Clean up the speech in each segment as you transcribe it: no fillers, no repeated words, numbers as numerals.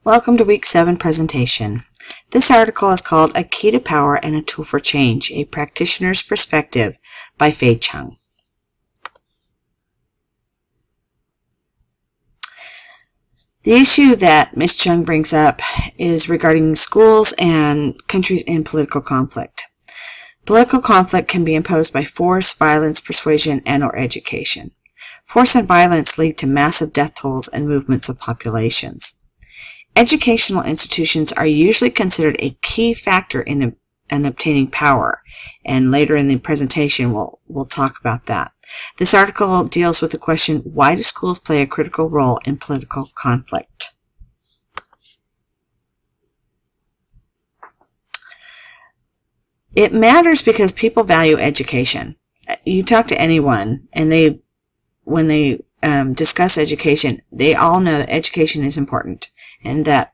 Welcome to Week 7 presentation. This article is called A Key to Power and a Tool for Change, A Practitioner's Perspective by Fei Chung. The issue that Ms. Chung brings up is regarding schools and countries in political conflict. Political conflict can be imposed by force, violence, persuasion, and/or education. Force and violence lead to massive death tolls and movements of populations. Educational institutions are usually considered a key factor in obtaining power, and later in the presentation we'll talk about that. This article deals with the question, why do schools play a critical role in political conflict? It matters because people value education. You talk to anyone, and when they discuss education, they all know that education is important, and that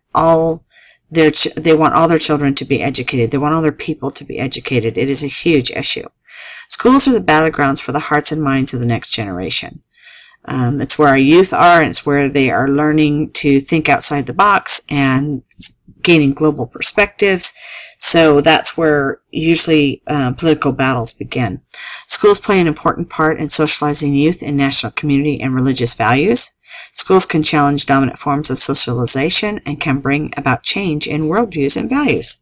they want all their children to be educated. They want all their people to be educated. It is a huge issue. Schools are the battlegrounds for the hearts and minds of the next generation. It's where our youth are, and it's where they are learning to think outside the box and gaining global perspectives. So that's where usually political battles begin. Schools play an important part in socializing youth in national, community, and religious values. Schools can challenge dominant forms of socialization and can bring about change in worldviews and values.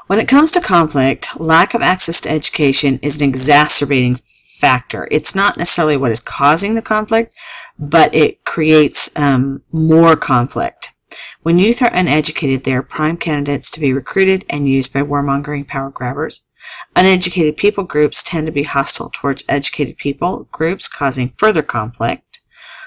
When it comes to conflict, lack of access to education is an exacerbating factor. It's not necessarily what is causing the conflict, but it creates more conflict. When youth are uneducated, they are prime candidates to be recruited and used by warmongering power grabbers. Uneducated people groups tend to be hostile towards educated people groups, causing further conflict.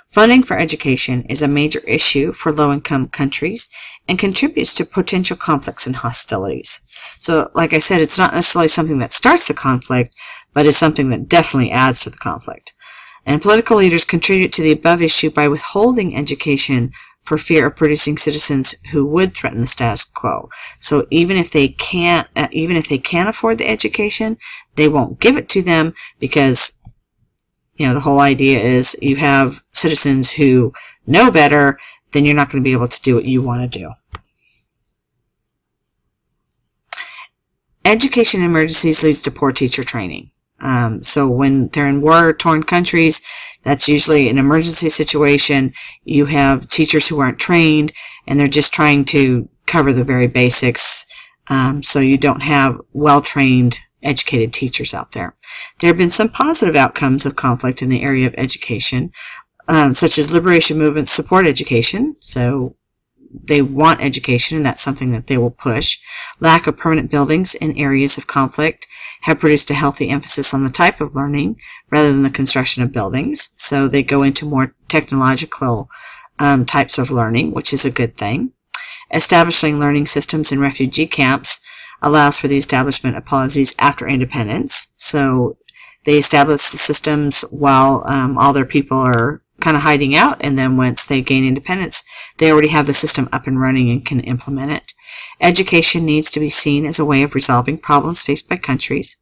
Funding for education is a major issue for low-income countries and contributes to potential conflicts and hostilities. So, like I said, it's not necessarily something that starts the conflict, but is something that definitely adds to the conflict. And political leaders contribute to the above issue by withholding education for fear of producing citizens who would threaten the status quo. So even if they can't afford the education, they won't give it to them because, the whole idea is you have citizens who know better, then you're not going to be able to do what you want to do. Education emergencies leads to poor teacher training. So when they're in war-torn countries, that's usually an emergency situation. You have teachers who aren't trained, and they're just trying to cover the very basics. So you don't have well-trained, educated teachers out there. There have been some positive outcomes of conflict in the area of education, such as liberation movements support education. So they want education, and that's something that they will push. Lack of permanent buildings in areas of conflict have produced a healthy emphasis on the type of learning rather than the construction of buildings. So they go into more technological types of learning, which is a good thing. Establishing learning systems in refugee camps allows for the establishment of policies after independence. So they establish the systems while all their people are kind of hiding out, and then once they gain independence, they already have the system up and running and can implement it. Education needs to be seen as a way of resolving problems faced by countries.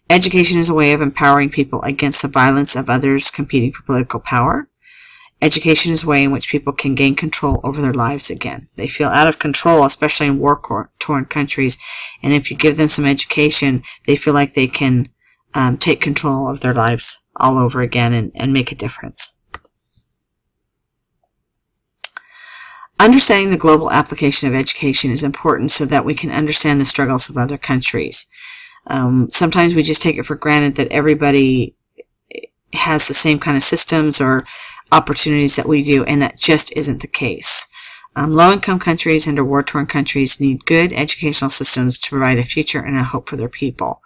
Education is a way of empowering people against the violence of others competing for political power. Education is a way in which people can gain control over their lives again. They feel out of control, especially in war-torn countries, and if you give them some education, they feel like they can take control of their lives all over again and make a difference. Understanding the global application of education is important so that we can understand the struggles of other countries. Sometimes we just take it for granted that everybody has the same kind of systems or opportunities that we do, and that just isn't the case. Low-income countries and war-torn countries need good educational systems to provide a future and a hope for their people.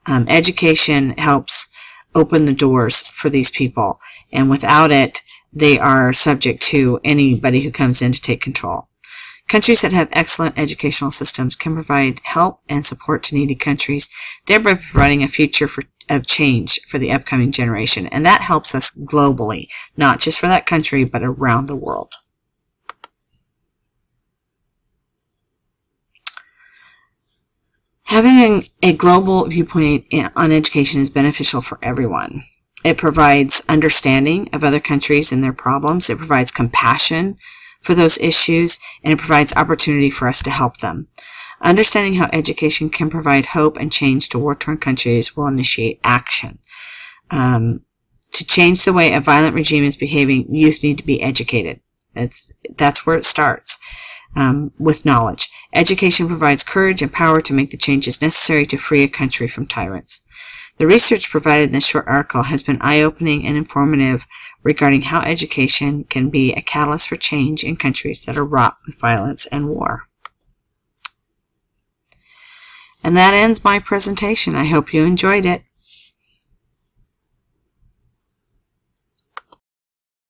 Education helps open the doors for these people, and without it, they are subject to anybody who comes in to take control. Countries that have excellent educational systems can provide help and support to needy countries, thereby providing a future of change for the upcoming generation. And that helps us globally, not just for that country, but around the world. Having a global viewpoint on education is beneficial for everyone. It provides understanding of other countries and their problems. It provides compassion for those issues, and it provides opportunity for us to help them. Understanding how education can provide hope and change to war-torn countries will initiate action. To change the way a violent regime is behaving, youth need to be educated. That's where it starts, with knowledge. Education provides courage and power to make the changes necessary to free a country from tyrants. The research provided in this short article has been eye-opening and informative regarding how education can be a catalyst for change in countries that are wrought with violence and war. And that ends my presentation. I hope you enjoyed it.